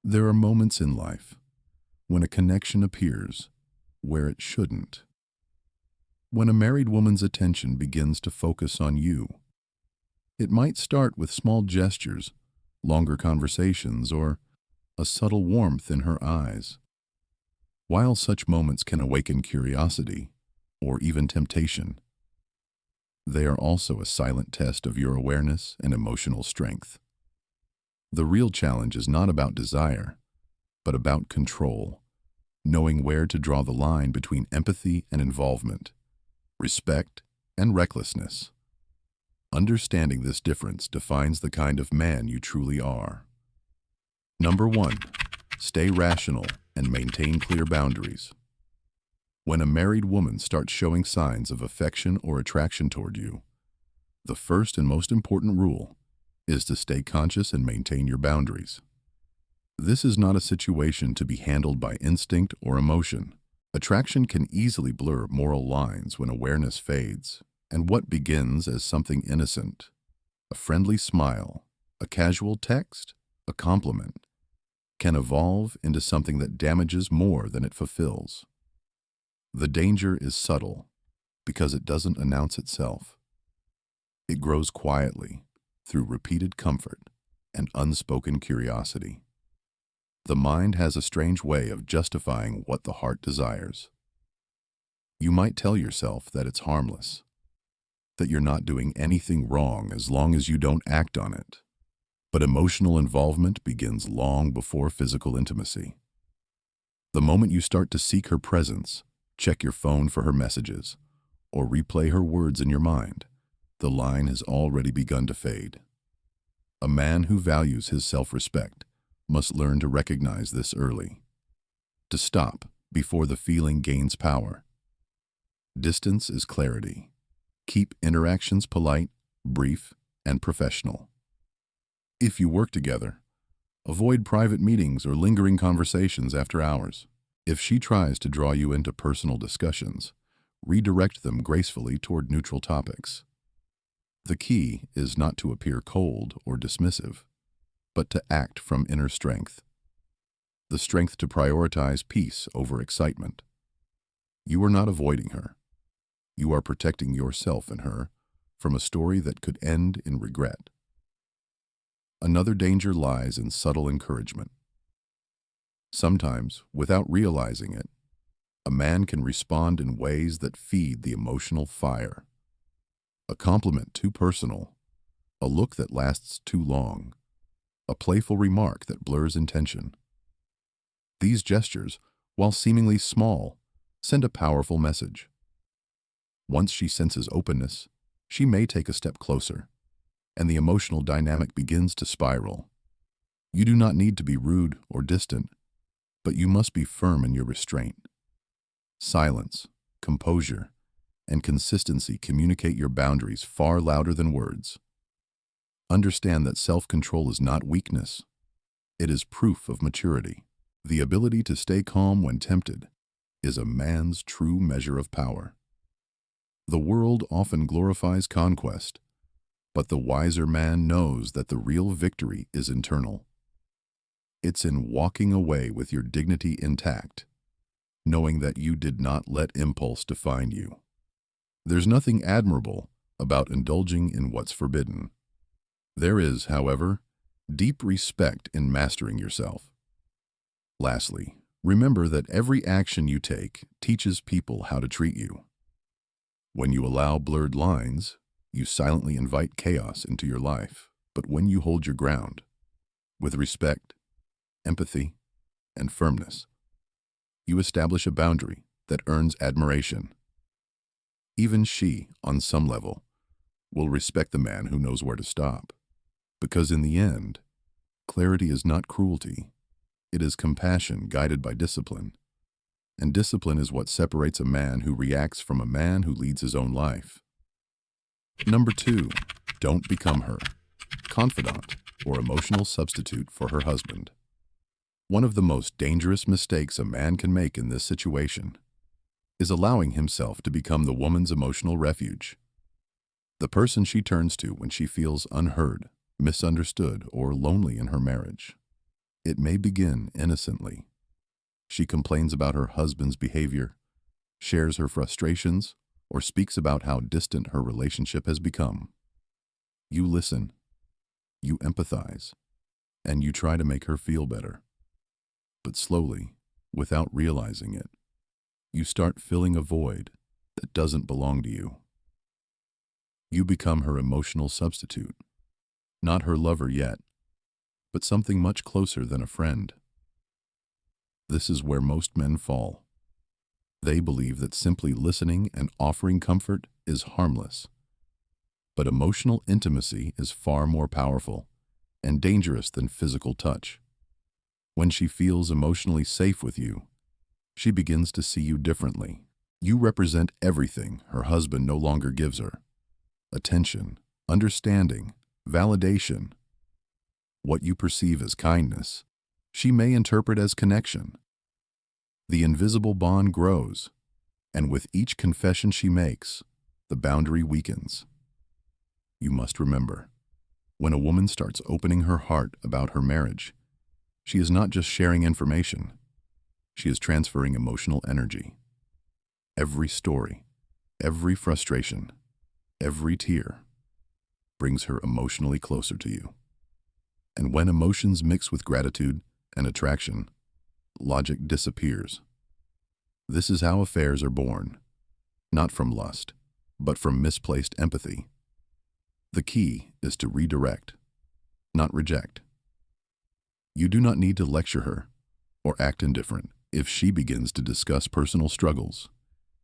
There are moments in life when a connection appears where it shouldn't. When a married woman's attention begins to focus on you, it might start with small gestures, longer conversations, or a subtle warmth in her eyes. While such moments can awaken curiosity or even temptation, they are also a silent test of your awareness and emotional strength. The real challenge is not about desire, but about control, knowing where to draw the line between empathy and involvement, respect and recklessness. Understanding this difference defines the kind of man you truly are. Number 1. Stay rational and maintain clear boundaries. When a married woman starts showing signs of affection or attraction toward you, the first and most important rule is to stay conscious and maintain your boundaries. This is not a situation to be handled by instinct or emotion. Attraction can easily blur moral lines when awareness fades, and what begins as something innocent, a friendly smile, a casual text, a compliment, can evolve into something that damages more than it fulfills. The danger is subtle because it doesn't announce itself. It grows quietly through repeated comfort and unspoken curiosity. The mind has a strange way of justifying what the heart desires. You might tell yourself that it's harmless, that you're not doing anything wrong as long as you don't act on it. But emotional involvement begins long before physical intimacy. The moment you start to seek her presence, check your phone for her messages, or replay her words in your mind, the line has already begun to fade. A man who values his self-respect must learn to recognize this early, to stop before the feeling gains power. Distance is clarity. Keep interactions polite, brief, and professional. If you work together, avoid private meetings or lingering conversations after hours. If she tries to draw you into personal discussions, redirect them gracefully toward neutral topics. The key is not to appear cold or dismissive, but to act from inner strength. The strength to prioritize peace over excitement. You are not avoiding her. You are protecting yourself and her from a story that could end in regret. Another danger lies in subtle encouragement. Sometimes, without realizing it, a man can respond in ways that feed the emotional fire. A compliment too personal, a look that lasts too long, a playful remark that blurs intention. These gestures, while seemingly small, send a powerful message. Once she senses openness, she may take a step closer, and the emotional dynamic begins to spiral. You do not need to be rude or distant, but you must be firm in your restraint. Silence, composure, and consistency communicate your boundaries far louder than words. Understand that self-control is not weakness. It is proof of maturity. The ability to stay calm when tempted is a man's true measure of power. The world often glorifies conquest, but the wiser man knows that the real victory is internal. It's in walking away with your dignity intact, knowing that you did not let impulse define you. There's nothing admirable about indulging in what's forbidden. There is, however, deep respect in mastering yourself. Lastly, remember that every action you take teaches people how to treat you. When you allow blurred lines, you silently invite chaos into your life. But when you hold your ground, with respect, empathy, and firmness, you establish a boundary that earns admiration. Even she, on some level, will respect the man who knows where to stop. Because in the end, clarity is not cruelty. It is compassion guided by discipline. And discipline is what separates a man who reacts from a man who leads his own life. Number 2, don't become her confidant or emotional substitute for her husband. One of the most dangerous mistakes a man can make in this situation is allowing himself to become the woman's emotional refuge, the person she turns to when she feels unheard, misunderstood, or lonely in her marriage. It may begin innocently. She complains about her husband's behavior, shares her frustrations, or speaks about how distant her relationship has become. You listen, you empathize, and you try to make her feel better. But slowly, without realizing it, you start filling a void that doesn't belong to you. You become her emotional substitute, not her lover yet, but something much closer than a friend. This is where most men fall. They believe that simply listening and offering comfort is harmless. But emotional intimacy is far more powerful and dangerous than physical touch. When she feels emotionally safe with you, she begins to see you differently. You represent everything her husband no longer gives her: attention, understanding, validation. What you perceive as kindness, she may interpret as connection. The invisible bond grows, and with each confession she makes, the boundary weakens. You must remember, when a woman starts opening her heart about her marriage, she is not just sharing information, she is transferring emotional energy. Every story, every frustration, every tear brings her emotionally closer to you. And when emotions mix with gratitude and attraction, logic disappears. This is how affairs are born, not from lust, but from misplaced empathy. The key is to redirect, not reject. You do not need to lecture her or act indifferent. If she begins to discuss personal struggles,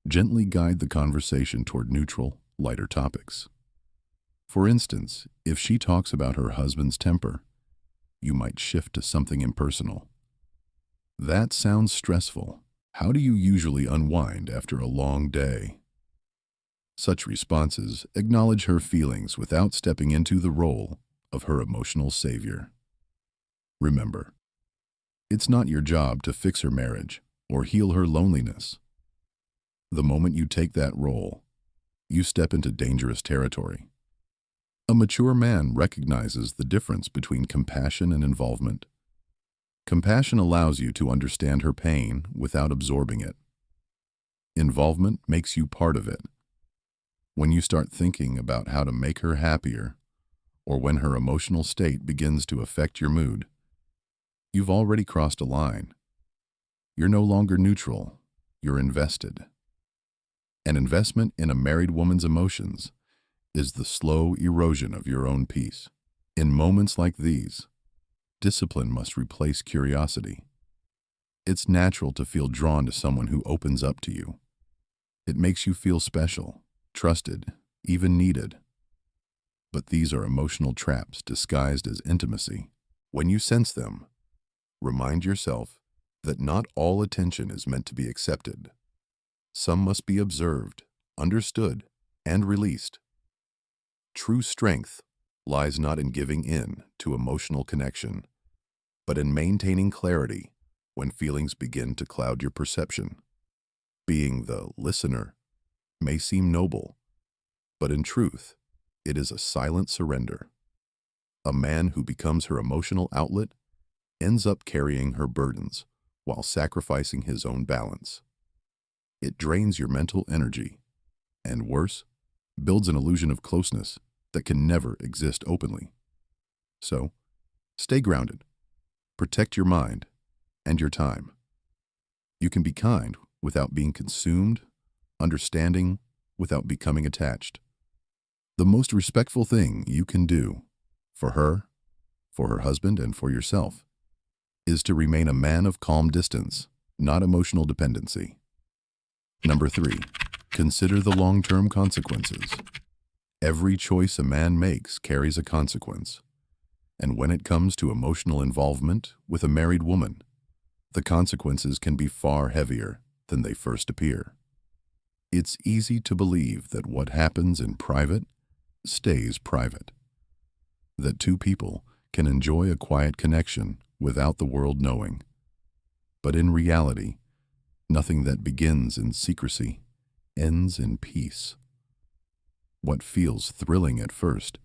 gently guide the conversation toward neutral, lighter topics. For instance, if she talks about her husband's temper, you might shift to something impersonal. That sounds stressful. How do you usually unwind after a long day? Such responses acknowledge her feelings without stepping into the role of her emotional savior. Remember, it's not your job to fix her marriage or heal her loneliness. The moment you take that role, you step into dangerous territory. A mature man recognizes the difference between compassion and involvement. Compassion allows you to understand her pain without absorbing it. Involvement makes you part of it. When you start thinking about how to make her happier, or when her emotional state begins to affect your mood, you've already crossed a line. You're no longer neutral, you're invested. An investment in a married woman's emotions is the slow erosion of your own peace. In moments like these, discipline must replace curiosity. It's natural to feel drawn to someone who opens up to you. It makes you feel special, trusted, even needed. But these are emotional traps disguised as intimacy. When you sense them, remind yourself that not all attention is meant to be accepted. Some must be observed, understood, and released. True strength lies not in giving in to emotional connection, but in maintaining clarity when feelings begin to cloud your perception. Being the listener may seem noble, but in truth, it is a silent surrender. A man who becomes her emotional outlet ends up carrying her burdens while sacrificing his own balance. It drains your mental energy, and worse, builds an illusion of closeness that can never exist openly. So, stay grounded, protect your mind and your time. You can be kind without being consumed, understanding without becoming attached. The most respectful thing you can do for her husband, and for yourself is to remain a man of calm distance, not emotional dependency. Number 3, consider the long-term consequences. Every choice a man makes carries a consequence. And when it comes to emotional involvement with a married woman, the consequences can be far heavier than they first appear. It's easy to believe that what happens in private stays private, that two people can enjoy a quiet connection without the world knowing. But in reality, nothing that begins in secrecy ends in peace. What feels thrilling at first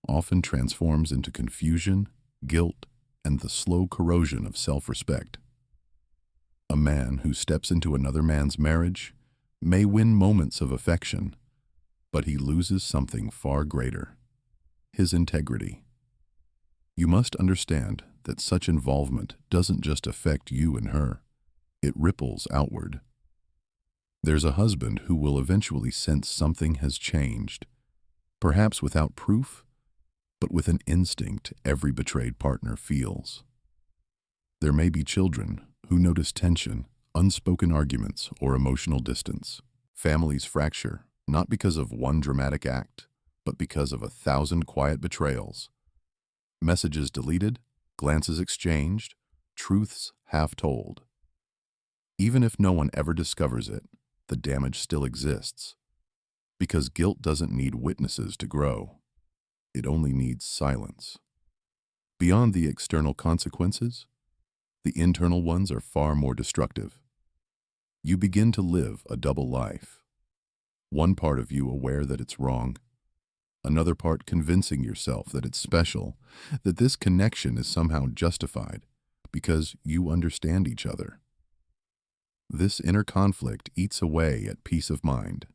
often transforms into confusion, guilt, and the slow corrosion of self-respect. A man who steps into another man's marriage may win moments of affection, but he loses something far greater: his integrity. You must understand that such involvement doesn't just affect you and her, it ripples outward. There's a husband who will eventually sense something has changed, perhaps without proof, but with an instinct every betrayed partner feels. There may be children who notice tension, unspoken arguments, or emotional distance. Families fracture, not because of one dramatic act, but because of 1,000 quiet betrayals. Messages deleted, glances exchanged, truths half told. Even if no one ever discovers it, the damage still exists. Because guilt doesn't need witnesses to grow. It only needs silence. Beyond the external consequences, the internal ones are far more destructive. You begin to live a double life. One part of you aware that it's wrong, another part convincing yourself that it's special, that this connection is somehow justified because you understand each other. This inner conflict eats away at peace of mind.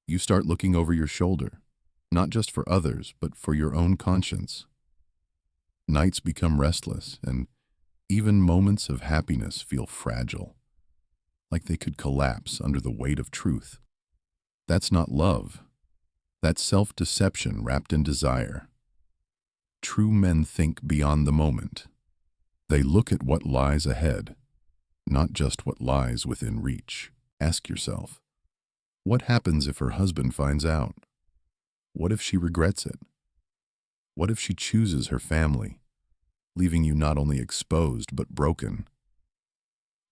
You start looking over your shoulder, not just for others, but for your own conscience. Nights become restless, and even moments of happiness feel fragile, like they could collapse under the weight of truth. That's not love. That's self-deception wrapped in desire. True men think beyond the moment. They look at what lies ahead, not just what lies within reach. Ask yourself, what happens if her husband finds out? What if she regrets it? What if she chooses her family, leaving you not only exposed but broken?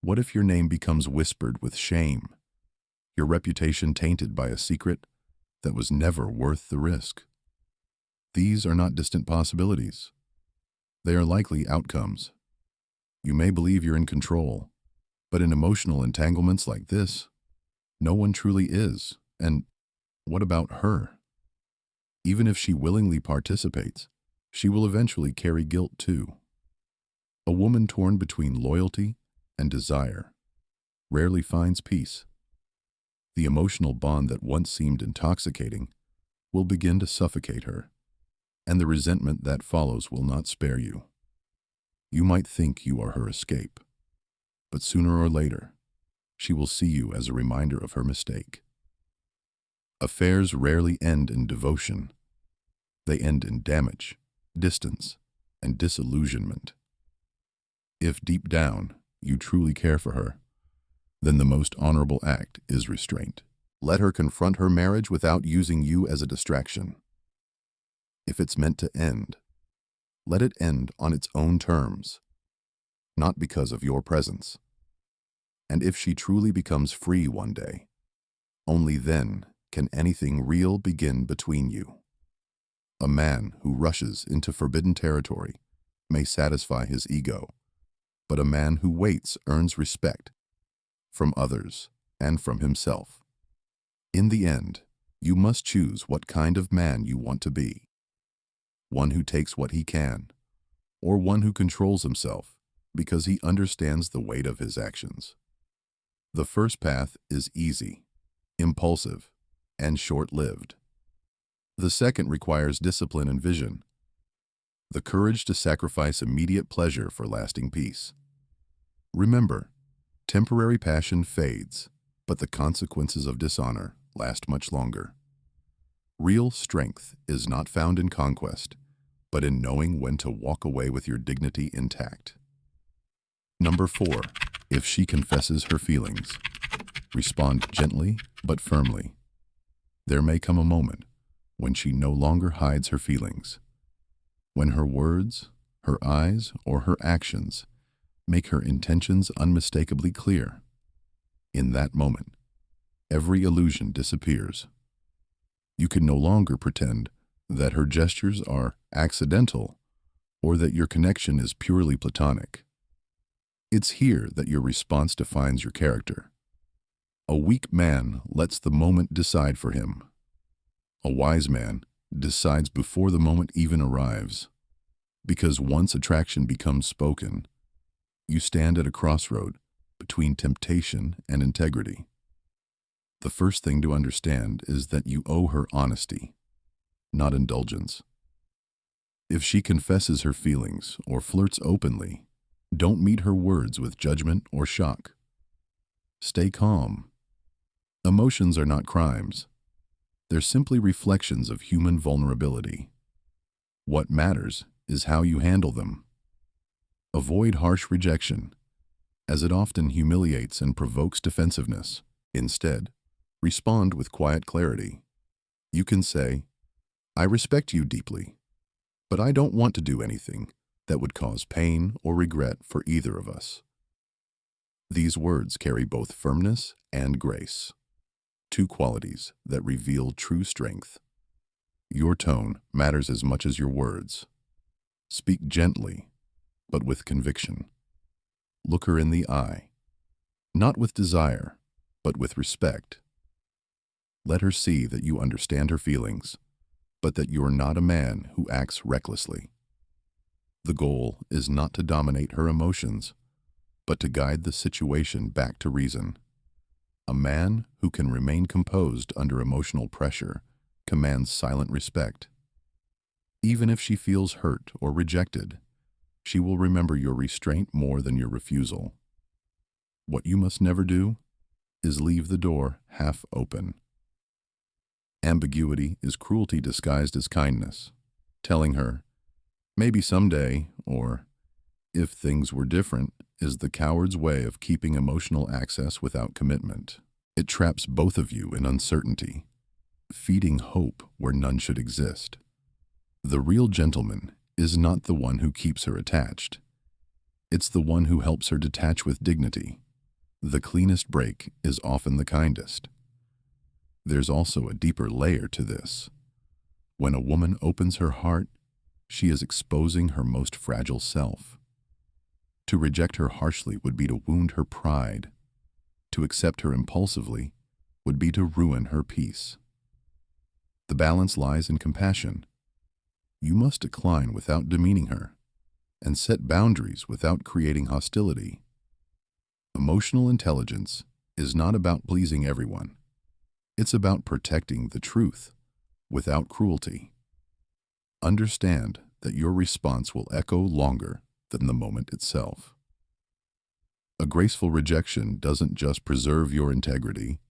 What if your name becomes whispered with shame, your reputation tainted by a secret that was never worth the risk? These are not distant possibilities. They are likely outcomes. You may believe you're in control, but in emotional entanglements like this, no one truly is. And what about her? Even if she willingly participates, she will eventually carry guilt too. A woman torn between loyalty and desire rarely finds peace. The emotional bond that once seemed intoxicating will begin to suffocate her, and the resentment that follows will not spare you. You might think you are her escape, but sooner or later, she will see you as a reminder of her mistake. Affairs rarely end in devotion. They end in damage, distance, and disillusionment. If deep down you truly care for her, then the most honorable act is restraint. Let her confront her marriage without using you as a distraction. If it's meant to end, let it end on its own terms, not because of your presence. And if she truly becomes free one day, only then can anything real begin between you. A man who rushes into forbidden territory may satisfy his ego, but a man who waits earns respect from others and from himself. In the end, you must choose what kind of man you want to be. One who takes what he can, or one who controls himself because he understands the weight of his actions. The first path is easy, impulsive, and short-lived. The second requires discipline and vision, the courage to sacrifice immediate pleasure for lasting peace. Remember, temporary passion fades, but the consequences of dishonor last much longer. Real strength is not found in conquest, but in knowing when to walk away with your dignity intact. Number 4. If she confesses her feelings, respond gently but firmly. There may come a moment when she no longer hides her feelings, when her words, her eyes, or her actions make her intentions unmistakably clear. In that moment, every illusion disappears. You can no longer pretend that her gestures are accidental or that your connection is purely platonic. It's here that your response defines your character. A weak man lets the moment decide for him. A wise man decides before the moment even arrives. Because once attraction becomes spoken, you stand at a crossroad between temptation and integrity. The first thing to understand is that you owe her honesty, not indulgence. If she confesses her feelings or flirts openly, don't meet her words with judgment or shock. Stay calm. Emotions are not crimes. They're simply reflections of human vulnerability. What matters is how you handle them. Avoid harsh rejection, as it often humiliates and provokes defensiveness. Instead, respond with quiet clarity. You can say, "I respect you deeply, but I don't want to do anything that would cause pain or regret for either of us." These words carry both firmness and grace, two qualities that reveal true strength. Your tone matters as much as your words. Speak gently, but with conviction. Look her in the eye, not with desire, but with respect. Let her see that you understand her feelings, but that you're not a man who acts recklessly. The goal is not to dominate her emotions, but to guide the situation back to reason. A man who can remain composed under emotional pressure commands silent respect. Even if she feels hurt or rejected, she will remember your restraint more than your refusal. What you must never do is leave the door half open. Ambiguity is cruelty disguised as kindness. Telling her, "Maybe someday," or "if things were different," is the coward's way of keeping emotional access without commitment. It traps both of you in uncertainty, feeding hope where none should exist. The real gentleman is not the one who keeps her attached. It's the one who helps her detach with dignity. The cleanest break is often the kindest. There's also a deeper layer to this. When a woman opens her heart, she is exposing her most fragile self. To reject her harshly would be to wound her pride. To accept her impulsively would be to ruin her peace. The balance lies in compassion. You must decline without demeaning her, and set boundaries without creating hostility. Emotional intelligence is not about pleasing everyone. It's about protecting the truth without cruelty. Understand that your response will echo longer than the moment itself. A graceful rejection doesn't just preserve your integrity,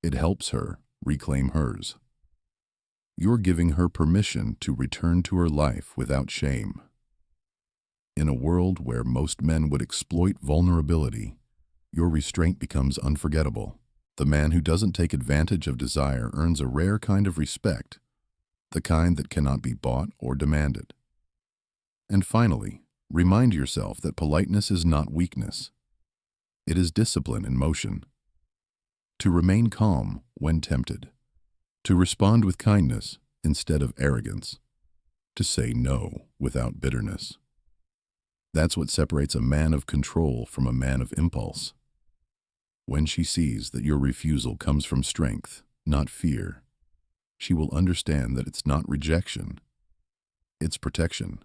it helps her reclaim hers. You're giving her permission to return to her life without shame. In a world where most men would exploit vulnerability, your restraint becomes unforgettable. The man who doesn't take advantage of desire earns a rare kind of respect, the kind that cannot be bought or demanded. And finally, remind yourself that politeness is not weakness. It is discipline in motion. To remain calm when tempted. To respond with kindness instead of arrogance. To say no without bitterness. That's what separates a man of control from a man of impulse. When she sees that your refusal comes from strength, not fear, she will understand that it's not rejection, it's protection.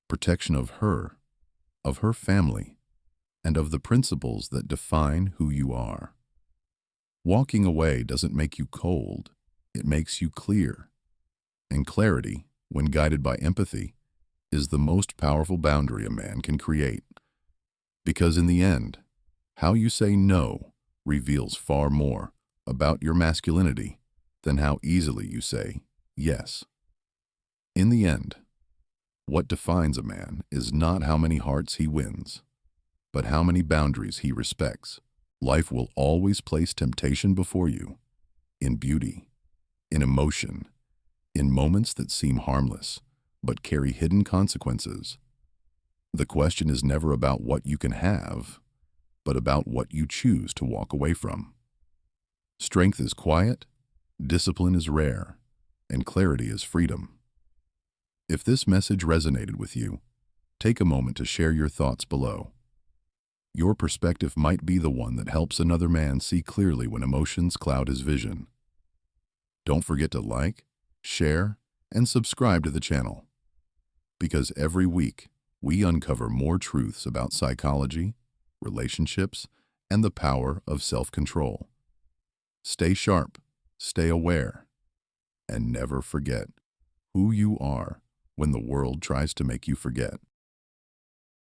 Protection of her family, and of the principles that define who you are. Walking away doesn't make you cold, it makes you clear. And clarity, when guided by empathy, is the most powerful boundary a man can create. Because in the end, how you say no reveals far more about your masculinity than how easily you say yes. In the end, what defines a man is not how many hearts he wins, but how many boundaries he respects. Life will always place temptation before you, in beauty, in emotion, in moments that seem harmless, but carry hidden consequences. The question is never about what you can have, but about what you choose to walk away from. Strength is quiet, discipline is rare, and clarity is freedom. If this message resonated with you, take a moment to share your thoughts below. Your perspective might be the one that helps another man see clearly when emotions cloud his vision. Don't forget to like, share, and subscribe to the channel. because every week we uncover more truths about psychology, relationships, and the power of self-control. Stay sharp, stay aware, and never forget who you are when the world tries to make you forget.